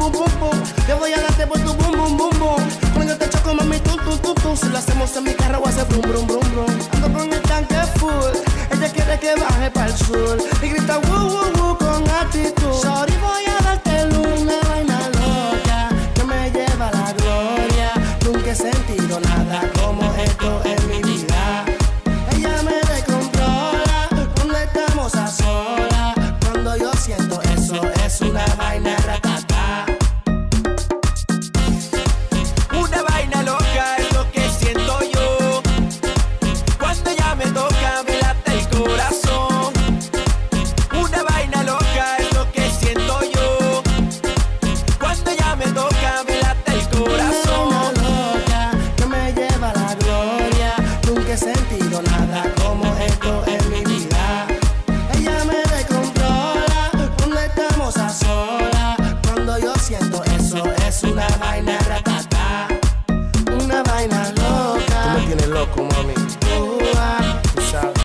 bum, bum, bum. Yo voy a darte por tu bum, bum, bum, bum. Cuando yo te choco, mami, tum, tum, tum, tum. Si lo hacemos en mi carro, voy a hacer brum, brum, brum, brum. Ando con el tanque full. Ella quiere que baje pa'l sur. Y grita, woo, woo, woo, con actitud. Sorry, voy a darte una vaina loca que me lleva a la gloria. Nunca he sentido nada como esto en mi vida. Ella me descontrola cuando estamos a solas. Cuando yo siento eso, es una vaina ratata. Una vaina loca es lo que siento yo. Cuando ella me toca, me late el corazón. Una vaina loca es lo que siento yo. Cuando ella me toca, me late el corazón. Una loca que me lleva a la gloria. Nunca he sentido nada como esto en mi vida. Ella me descontrola cuando estamos a solas. Cuando yo siento eso, es una vaina